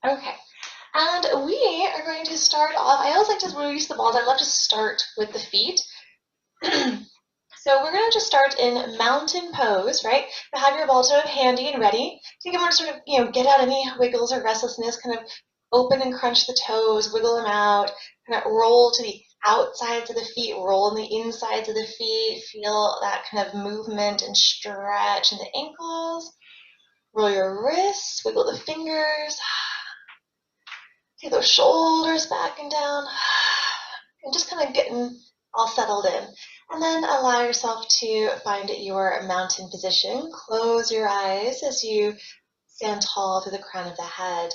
Okay. And we are going to start off. I always like to release the balls. I love to start with the feet. So we're going to just start in mountain pose, right? So have your ball sort of handy and ready. So you can want to sort of, get out any wiggles or restlessness, kind of open and crunch the toes, wiggle them out, kind of roll to the outsides of the feet, roll on the insides of the feet, feel that kind of movement and stretch in the ankles. Roll your wrists, wiggle the fingers, take those shoulders back and down, and just kind of getting all settled in. And then allow yourself to find your mountain position. Close your eyes as you stand tall through the crown of the head.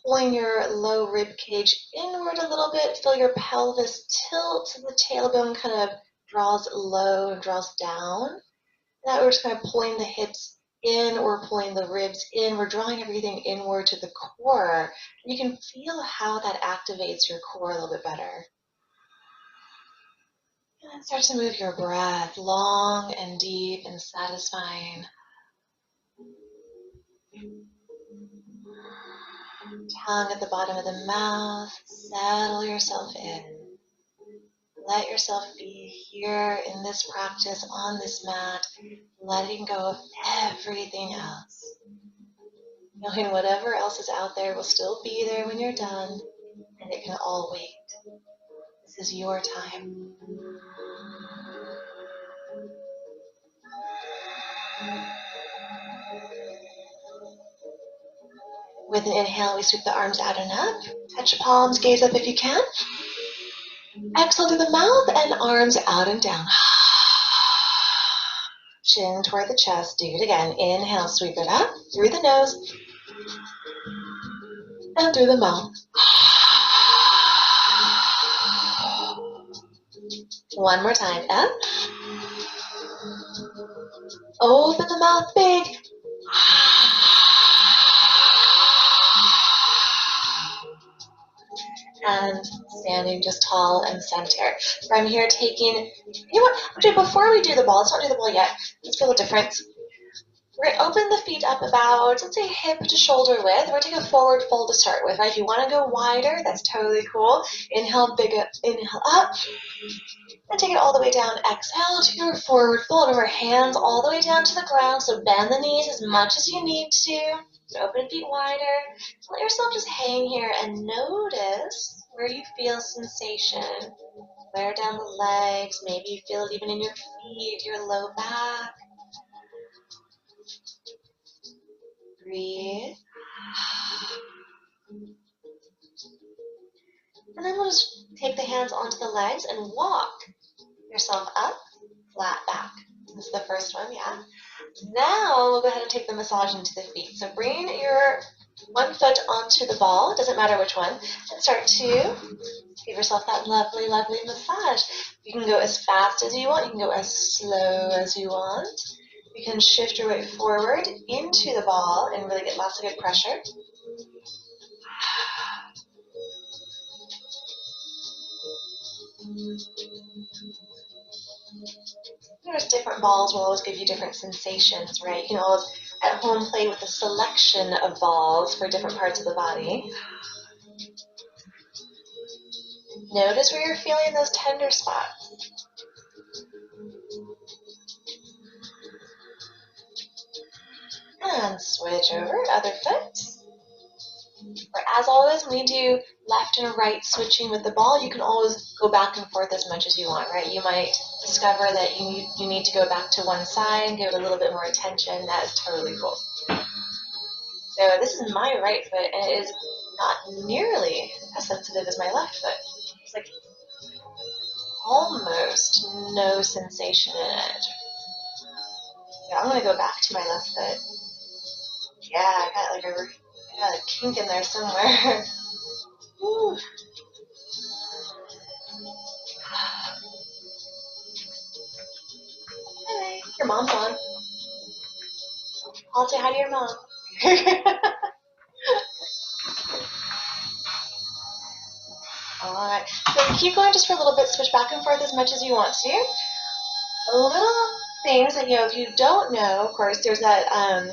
Pulling your low rib cage inward a little bit. Feel your pelvis tilt. The tailbone kind of draws low and draws down. Now we're just kind of pulling the hips in, we're pulling the ribs in, we're drawing everything inward to the core. You can feel how that activates your core a little bit better. And then start to move your breath long and deep and satisfying. Tongue at the bottom of the mouth, settle yourself in. Let yourself be here in this practice, on this mat, letting go of everything else. Knowing whatever else is out there will still be there when you're done, and it can all wait. This is your time. With an inhale, we sweep the arms out and up. Touch your palms, gaze up if you can. Exhale through the mouth and arms out and down. Chin toward the chest. Do it again. Inhale, sweep it up through the nose and through the mouth. One more time. Up. Open the mouth big. And standing just tall and center. From here, taking, actually before we do the ball, let's not do the ball yet. Let's feel the difference. We're going to open the feet up about, let's say, hip to shoulder width. We're going to take a forward fold to start with, right? If you want to go wider, that's totally cool. Inhale, big up, inhale up. And take it all the way down. Exhale to your forward fold. Over hands all the way down to the ground. So bend the knees as much as you need to. Open feet wider. Let yourself just hang here and notice where you feel sensation. Flare down the legs. Maybe you feel it even in your feet, your low back. Breathe. And then we'll just take the hands onto the legs and walk yourself up, flat back. This is the first one, yeah. Now we'll go ahead and take the massage into the feet. So bring your one foot onto the ball, doesn't matter which one, and start to give yourself that lovely, lovely massage. You can go as fast as you want. You can go as slow as you want. You can shift your weight forward into the ball and really get lots of good pressure. There's different balls will always give you different sensations, right? You can always at home play with a selection of balls for different parts of the body. Notice where you're feeling those tender spots. And switch over, other foot. Or as always, when we do left and right switching with the ball, you can always go back and forth as much as you want, right? You might discover that you need to go back to one side and give it a little bit more attention. That is totally cool. So this is my right foot, and it is not nearly as sensitive as my left foot. It's like almost no sensation in it. So I'm going to go back to my left foot. Yeah, I got a kink in there somewhere. Woo. Hey, your mom's on. I'll say hi to your mom. Alright, so keep going just for a little bit, switch back and forth as much as you want to. A little things that, if you don't know, of course, there's that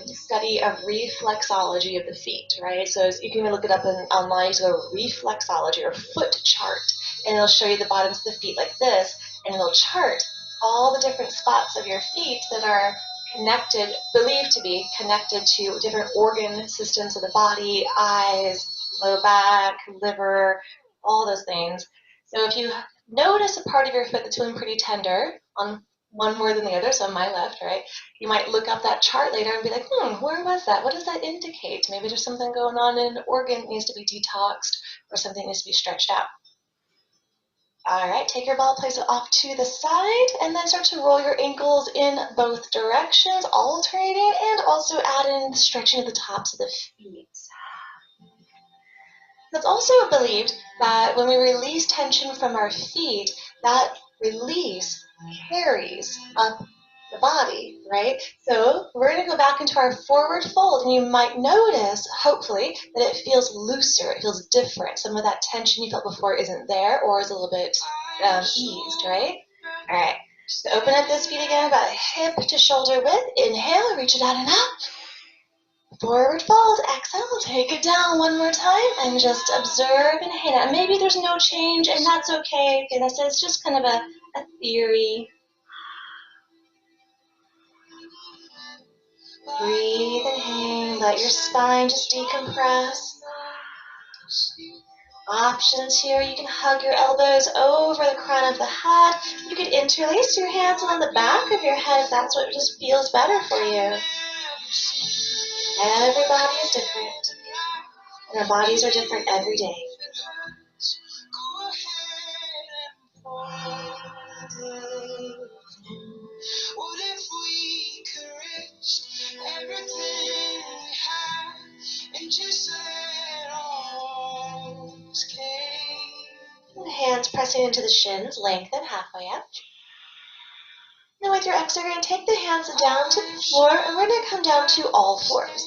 study of reflexology of the feet, right? So you can even look it up online. You go reflexology or foot chart, and it'll show you the bottoms of the feet like this, and it'll chart all the different spots of your feet that are connected, believed to be connected to different organ systems of the body, eyes, low back, liver, all those things. So if you notice a part of your foot that's feeling pretty tender on one more than the other, so on my left, right, you might look up that chart later and be like, where was that? What does that indicate? Maybe there's something going on in an organ that needs to be detoxed or something needs to be stretched out. All right, take your ball, place it off to the side, and then start to roll your ankles in both directions, alternating, and also add in stretching at the tops of the feet. It's also believed that when we release tension from our feet, that release carries up the body, right? So we're going to go back into our forward fold, and you might notice, hopefully, that it feels looser, it feels different. Some of that tension you felt before isn't there or is a little bit eased, right? All right, so open up this feet again, about hip to shoulder width. Inhale, reach it out and up. Forward fold, exhale, take it down one more time, and just observe and hang out. Maybe there's no change, and that's okay. Okay, this is just kind of a theory. Breathe and hang. Let your spine just decompress. Options here. You can hug your elbows over the crown of the head. You could interlace your hands on the back of your head if that's what just feels better for you. Everybody is different, and our bodies are different every day. What if we could risk everything we have and just let all hands pressing into the shins, lengthen halfway up. Now with your exhale, you're going to take the hands down to the floor, and we're going to come down to all fours.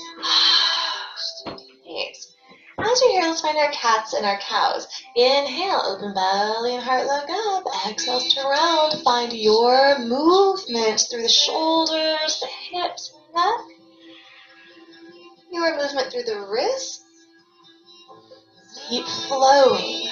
Yes. As you're here, let's find our cats and our cows. Inhale, open belly and heart look up. Exhale, turn around. Find your movement through the shoulders, the hips, and neck. Your movement through the wrists. Keep flowing.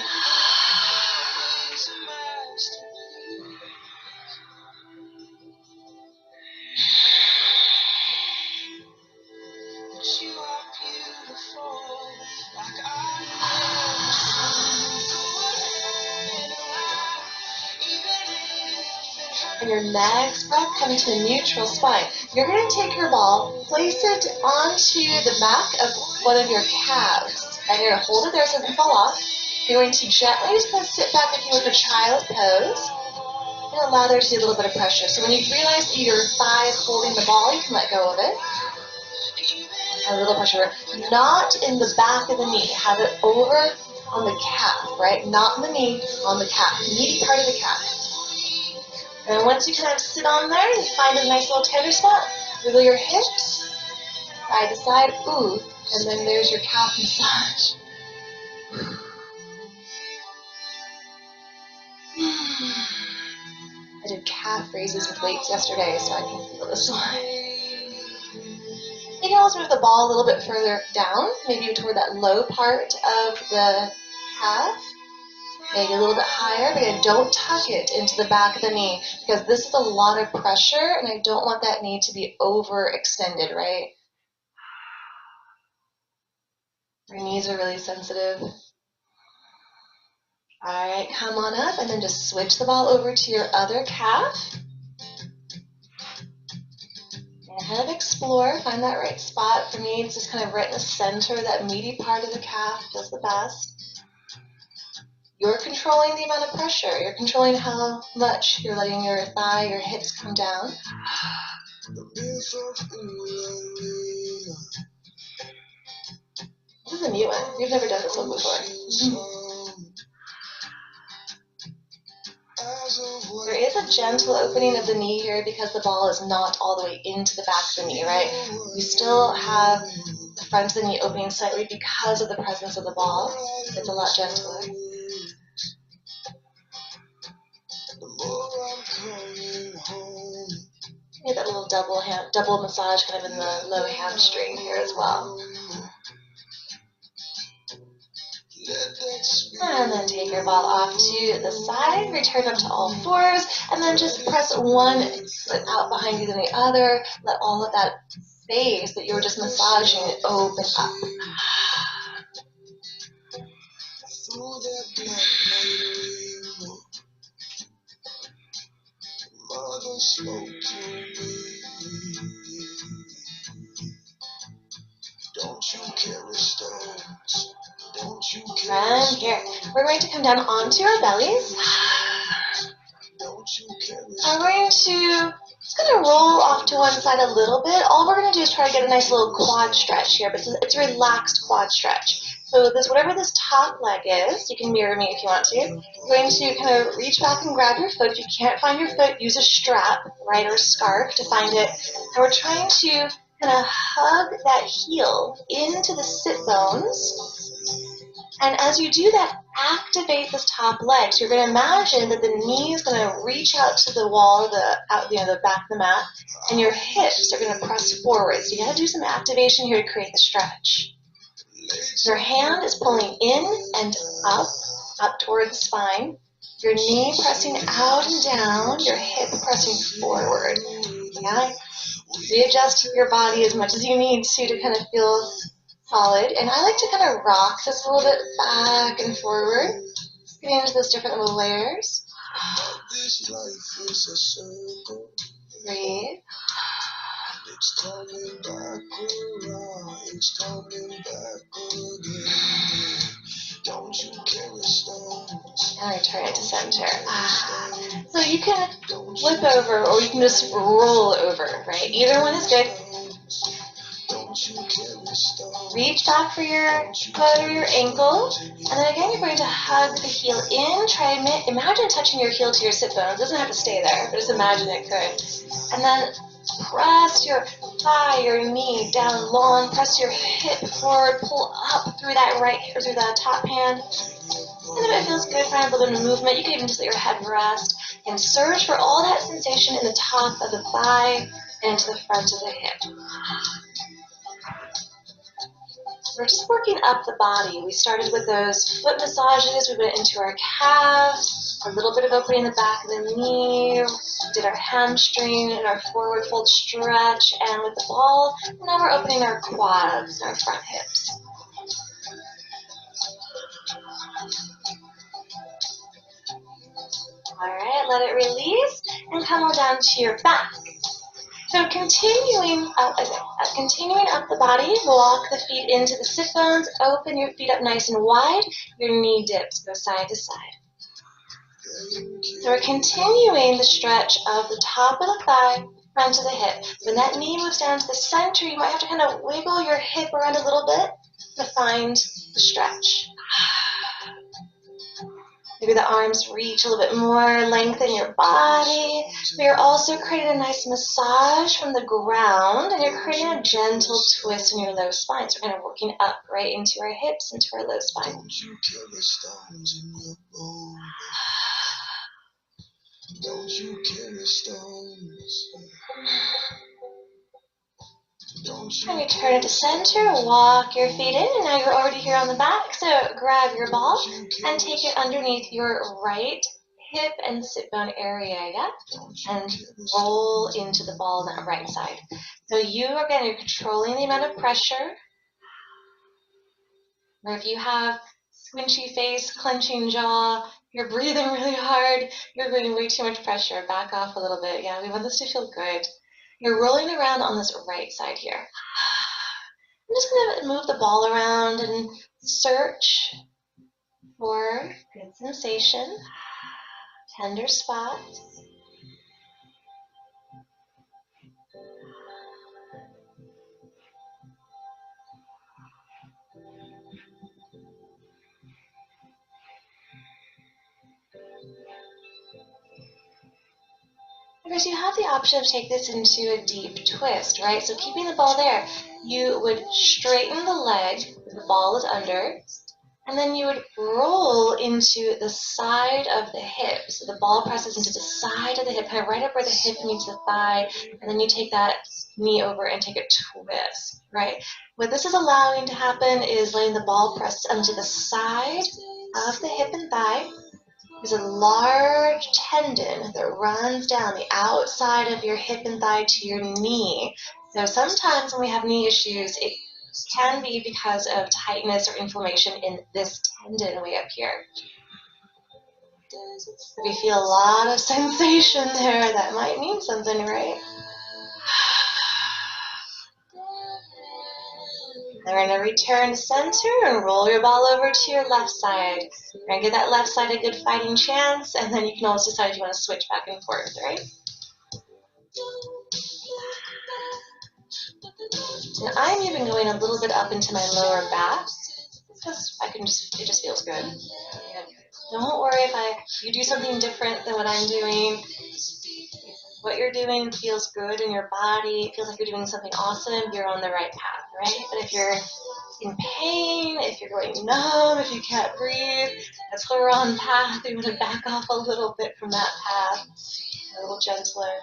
And your next breath, come to a neutral spine. You're going to take your ball, place it onto the back of one of your calves. And you're going to hold it there so it doesn't fall off. You're going to gently just kind of sit back with you with a child pose. And allow there to be a little bit of pressure. So when you realize that your thigh is holding the ball, you can let go of it. A little pressure. Not in the back of the knee. Have it over on the calf, right? Not in the knee, on the calf. Meaty part of the calf. And once you kind of sit on there, you find a nice little tender spot. Wiggle your hips, side to side, ooh, and then there's your calf massage. I did calf raises with weights yesterday, so I can feel this one. You can also move the ball a little bit further down, maybe toward that low part of the calf. Maybe a little bit higher, but again, don't tuck it into the back of the knee because this is a lot of pressure and I don't want that knee to be overextended, right? Your knees are really sensitive. All right, come on up and then just switch the ball over to your other calf. And kind of explore, find that right spot. For me, it's just kind of right in the center, that meaty part of the calf feels the best. You're controlling the amount of pressure. You're controlling how much you're letting your thigh, your hips come down. This is a new one. You've never done this one before. There is a gentle opening of the knee here because the ball is not all the way into the back of the knee, right? You still have the front of the knee opening slightly because of the presence of the ball. It's a lot gentler. Get that little double massage kind of in the low hamstring here as well. And then take your ball off to the side, return up to all fours, and then just press one foot out behind you than the other. Let all of that space that you were just massaging open up. From here, we're going to come down onto our bellies. I'm going to just going to roll off to one side a little bit. All we're going to do is try to get a nice little quad stretch here, but it's a relaxed quad stretch. So this, whatever this top leg is, you can mirror me if you want to. You're going to kind of reach back and grab your foot. If you can't find your foot, use a strap, right, or a scarf to find it. And we're trying to kind of hug that heel into the sit bones. And as you do that, activate this top leg. So you're going to imagine that the knee is going to reach out to the wall, the back of the mat, and your hips are going to press forward. So you got to do some activation here to create the stretch. Your hand is pulling in and up toward the spine. Your knee pressing out and down, your hip pressing forward. Yeah? Readjust your body as much as you need to kind of feel solid. And I like to kind of rock this a little bit back and forward, getting into those different little layers. Breathe. It's coming back around. It's coming back again. Don't you carry stones. And return it to center. So you can flip over or you can just roll over, right? Either one is good. Reach back for your foot or your ankle, and then again you're going to hug the heel in. Try to imagine touching your heel to your sit bone. It doesn't have to stay there, but just imagine it could. And then press your thigh, your knee down long. Press your hip forward. Pull up through that or through that top hand. And if it feels good, find a little bit of movement. You can even just let your head rest and search for all that sensation in the top of the thigh and into the front of the hip. We're just working up the body. We started with those foot massages. We went into our calves, a little bit of opening the back of the knee, did our hamstring and our forward fold stretch, and with the ball, now we're opening our quads and our front hips. All right, let it release and come on down to your back. So continuing up the body, walk the feet into the sit bones, open your feet up nice and wide, your knee dips, go side to side. So we're continuing the stretch of the top of the thigh, front of the hip. When that knee moves down to the center, you might have to kind of wiggle your hip around a little bit to find the stretch. Maybe the arms reach a little bit more, lengthen your body. But you're also creating a nice massage from the ground, and you're creating a gentle twist in your low spine. So we're kind of working up right into our hips, into our low spine. Don't you carry stones in your bones? Don't you carry stones? And return it to center, walk your feet in, and now you're already here on the back, so grab your ball and take it underneath your right hip and sit bone area, yeah? And roll into the ball on that right side. So you're controlling the amount of pressure, or if you have squinchy face, clenching jaw, you're breathing really hard, you're putting way too much pressure, back off a little bit, yeah? We want this to feel good. You're rolling around on this right side here. I'm just going to move the ball around and search for good sensation, tender spots. Of course, you have the option to take this into a deep twist, right? So keeping the ball there, you would straighten the leg, the ball is under, And then you would roll into the side of the hip. So the ball presses into the side of the hip, kind of right up where the hip meets the thigh. And then you take that knee over and take a twist, right? What this is allowing to happen is letting the ball press onto the side of the hip and thigh. There's a large tendon that runs down the outside of your hip and thigh to your knee. So sometimes when we have knee issues, it can be because of tightness or inflammation in this tendon way up here. If you feel a lot of sensation there, that might mean something, right? Then we're going to return to center and roll your ball over to your left side. We're going to give that left side a good fighting chance, and then you can always decide if you want to switch back and forth, right? And I'm even going a little bit up into my lower back because it just feels good. Don't worry if you do something different than what I'm doing. What you're doing feels good in your body. It feels like you're doing something awesome. You're on the right path, right? But if you're in pain, if you're going numb, if you can't breathe, that's the wrong path. You want to back off a little bit from that path, a little gentler.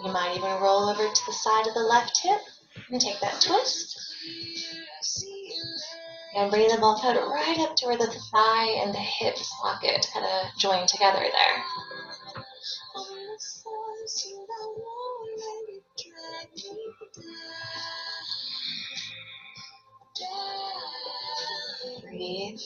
You might even roll over to the side of the left hip and take that twist. And bring the ball head right up to where the thigh and the hip socket kind of join together there. Breathe.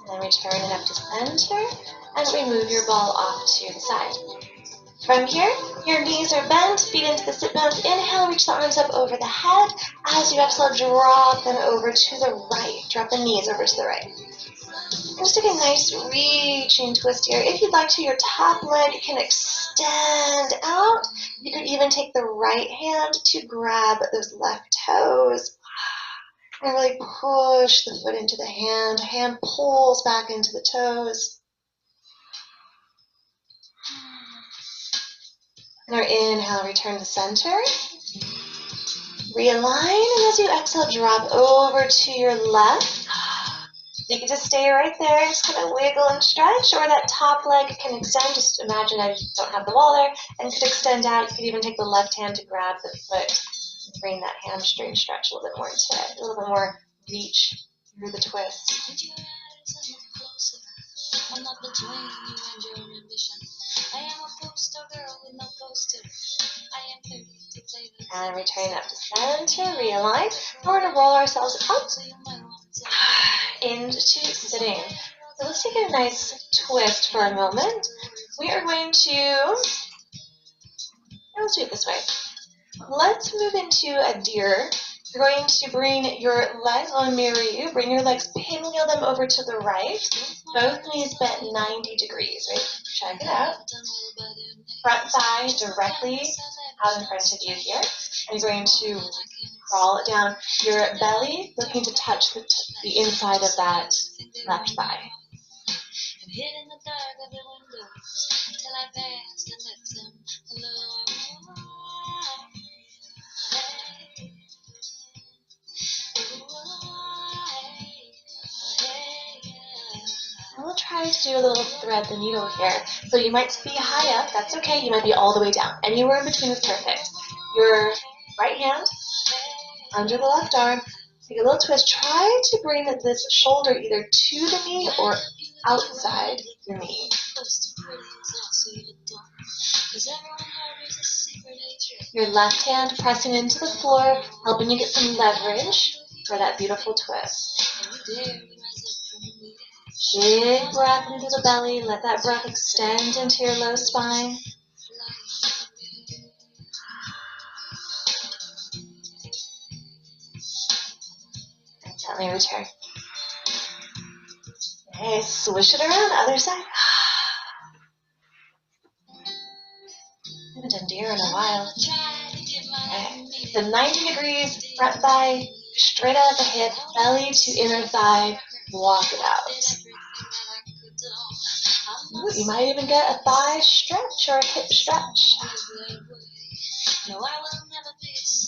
And then return it up to center and remove your ball off to the side. From here, your knees are bent, feet into the sit bones. Inhale, reach the arms up over the head. As you exhale, drop them over to the right. Drop the knees over to the right. Just take a nice reaching twist here. If you'd like to, your top leg can extend out. You could even take the right hand to grab those left toes. And really push the foot into the hand. Hand pulls back into the toes. And our inhale, return to center. Realign, and as you exhale, drop over to your left. You can just stay right there, just kind of wiggle and stretch, or that top leg can extend. Just imagine I don't have the wall there, and could extend out. You could even take the left hand to grab the foot, and bring that hamstring stretch a little bit more into it, a little bit more reach through the twist. I'm not between you and your ambition. I am a poster girl with no poster. I am 30 to play the and return up to center, realign. Now we're going to roll ourselves up into sitting. So let's take a nice twist for a moment. We are going to, let's do it this way. Let's move into a deer. You're going to bring your legs, I'll mirror you, bring your legs, pinwheel them over to the right. Both knees bent 90 degrees, right? Check it out. Front thigh directly out in front of you here. And you're going to crawl it down. Your belly looking to touch the inside of that left thigh. And we'll try to do a little thread the needle here. So you might be high up, that's okay. You might be all the way down. Anywhere in between is perfect. Your right hand under the left arm. Take a little twist. Try to bring this shoulder either to the knee or outside your knee. Your left hand pressing into the floor, helping you get some leverage for that beautiful twist. Big breath into the belly. Let that breath extend into your low spine. And gently return. Okay, swish it around, other side. I haven't done deer in a while. Okay, so 90 degrees, front thigh, straight out of the hip, belly to inner thigh, walk it out. Ooh, you might even get a thigh stretch or a hip stretch.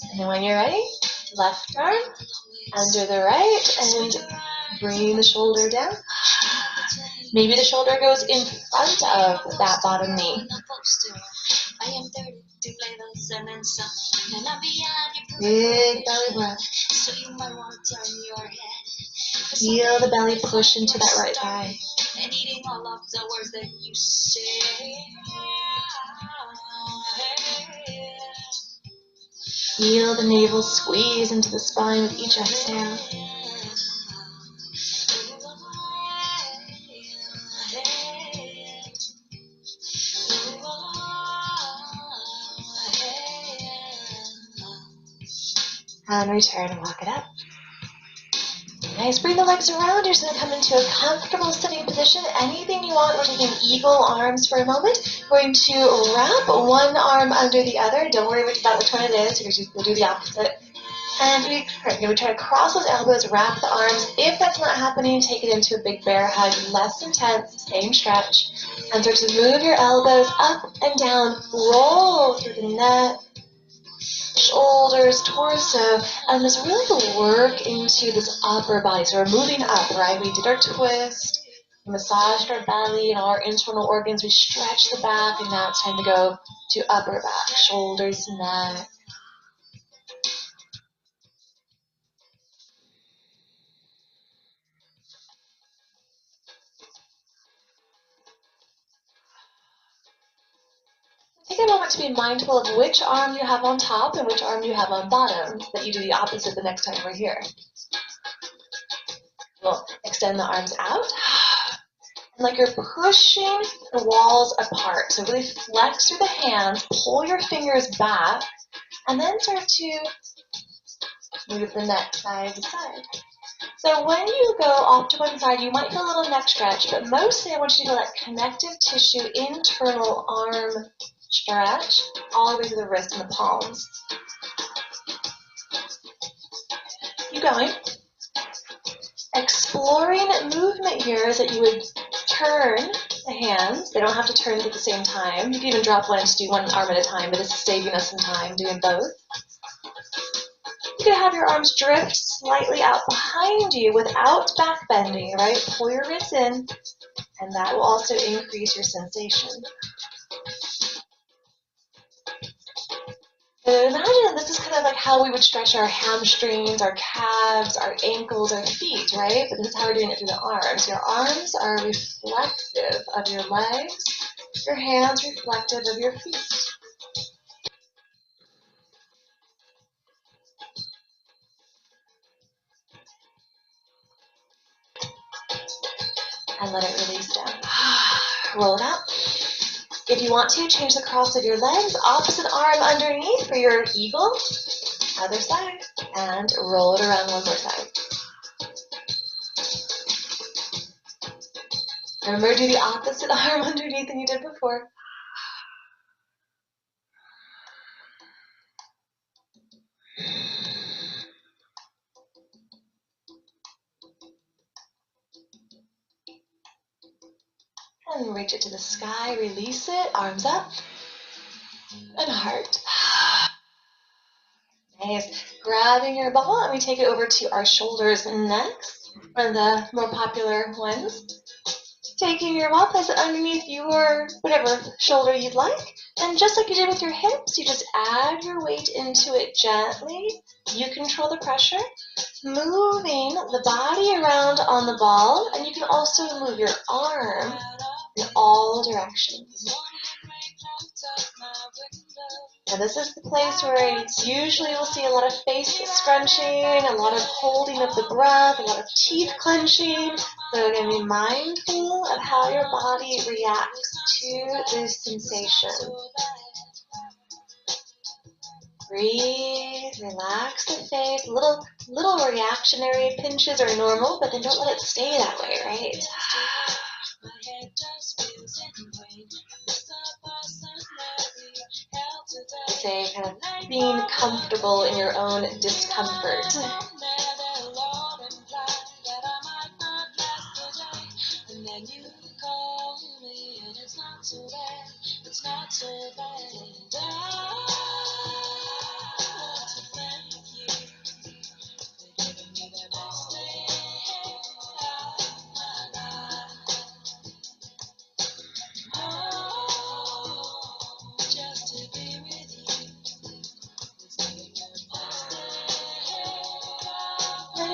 And then when you're ready, left arm under the right and bring the shoulder down. Maybe the shoulder goes in front of that bottom knee. Big belly breath. Feel the belly push into that right thigh. Feel the navel squeeze into the spine with each exhale. And return and walk it up. Nice. Bring the legs around. You're just going to come into a comfortable sitting position. Anything you want. We're taking eagle arms for a moment. We're going to wrap one arm under the other. Don't worry about which one it is, because we'll do the opposite. And we try to cross those elbows, wrap the arms. If that's not happening, take it into a big bear hug. Less intense, same stretch. And start to move your elbows up and down. Roll through the neck, shoulders, torso, and just really work into this upper body. So we're moving up, right? We did our twist, we massaged our belly and all our internal organs. We stretched the back, and now it's time to go to upper back, shoulders, neck. Take a moment to be mindful of which arm you have on top and which arm you have on bottom, so that you do the opposite the next time we're here. We'll extend the arms out. And like you're pushing the walls apart. So really flex through the hands, pull your fingers back, and then start to move the neck side to side. So when you go off to one side, you might feel a little neck stretch, but mostly I want you to feel that connective tissue internal arm stretch all the way to the wrist and the palms. Keep going. Exploring movement here is that you would turn the hands. They don't have to turn at the same time. You can even drop one and just do one arm at a time, but this is saving us some time doing both. You can have your arms drift slightly out behind you without back bending, right? Pull your ribs in, and that will also increase your sensation. So imagine this is kind of like how we would stretch our hamstrings, our calves, our ankles, our feet, right? But this is how we're doing it through the arms. Your arms are reflective of your legs, your hands reflective of your feet. And let it release down. Roll it out. If you want to, change the cross of your legs, opposite arm underneath for your eagle, other side, and roll it around one more time. Remember, do the opposite arm underneath than you did before. And reach it to the sky, release it, arms up, and heart. Nice. Grabbing your ball, and we take it over to our shoulders next, one of the more popular ones. Taking your ball, place it underneath your whatever shoulder you'd like, and just like you did with your hips, you just add your weight into it gently. You control the pressure, moving the body around on the ball, and you can also move your arm in all directions. And this is the place where usually we'll see a lot of face scrunching, a lot of holding of the breath, a lot of teeth clenching. So you're going to be mindful of how your body reacts to this sensation. Breathe, relax the face. Little reactionary pinches are normal, but then don't let it stay that way, right? I say kind of being comfortable in your own discomfort.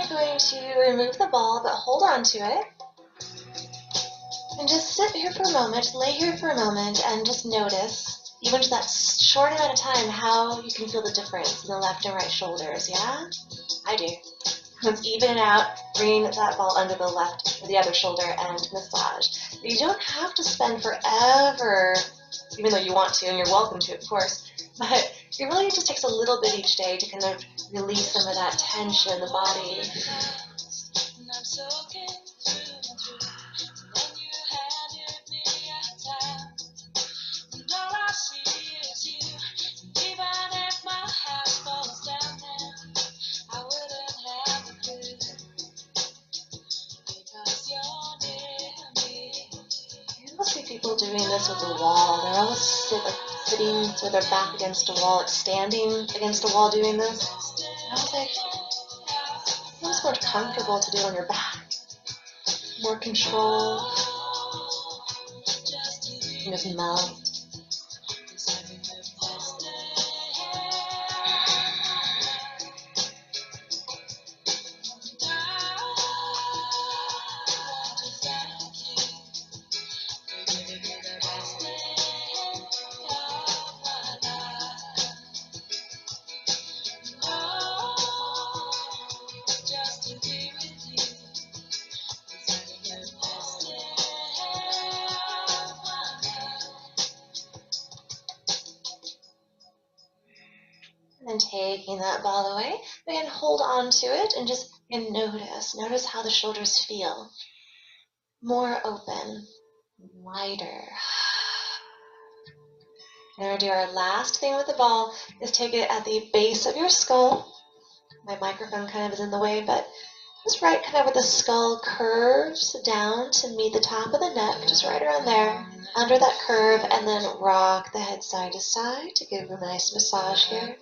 Going to remove the ball, but hold on to it. And just sit here for a moment, lay here for a moment, and just notice, even to that short amount of time, how you can feel the difference in the left and right shoulders, yeah? I do. Let's even it out, bring that ball under the left or the other shoulder and massage. But you don't have to spend forever, even though you want to, and you're welcome to, of course, but it really just takes a little bit each day to kind of release some of that tension in the body. You'll see people doing this with the wall. They're always sitting with their back against a wall, like standing against a wall doing this. I was like, it's almost more comfortable to do on your back. More control. You can just melt. And taking that ball away, again, hold on to it and just notice how the shoulders feel. More open, wider. And we're going to do our last thing with the ball is take it at the base of your skull. My microphone kind of is in the way, but just right kind of where the skull curves down to meet the top of the neck, just right around there, under that curve, and then rock the head side to side to give a nice massage here.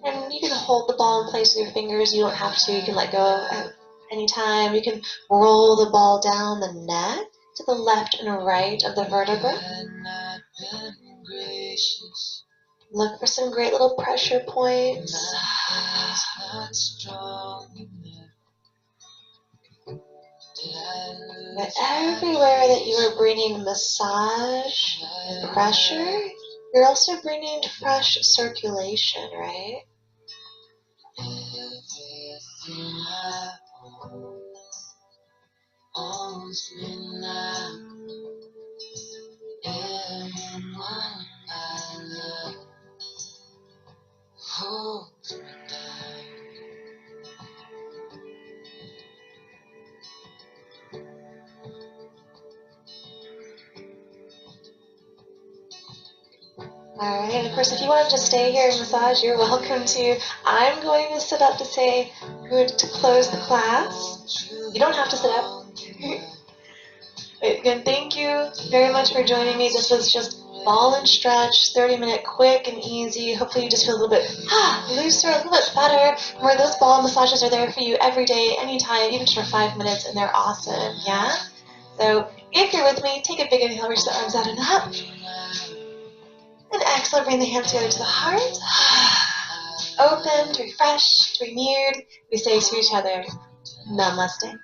And you can hold the ball in place with your fingers. You don't have to. You can let go at any time. You can roll the ball down the neck to the left and right of the vertebra. Look for some great little pressure points. But everywhere that you are bringing massage and pressure, you're also bringing fresh circulation, right? Everything I owns me now. Everyone I love holds me down. Alright, and of course if you want to just stay here and massage, you're welcome to. I'm going to sit up to say good to close the class. You don't have to sit up. Again, thank you very much for joining me. This was just ball and stretch, 30-minute, quick and easy. Hopefully you just feel a little bit looser, a little bit better. Where those ball massages are there for you every day, anytime, even just for 5 minutes, and they're awesome, yeah? So if you're with me, take a big inhale, reach the arms out and up. And exhale, bring the hands together to the heart. Opened, refreshed, renewed. We say to each other, Namaste.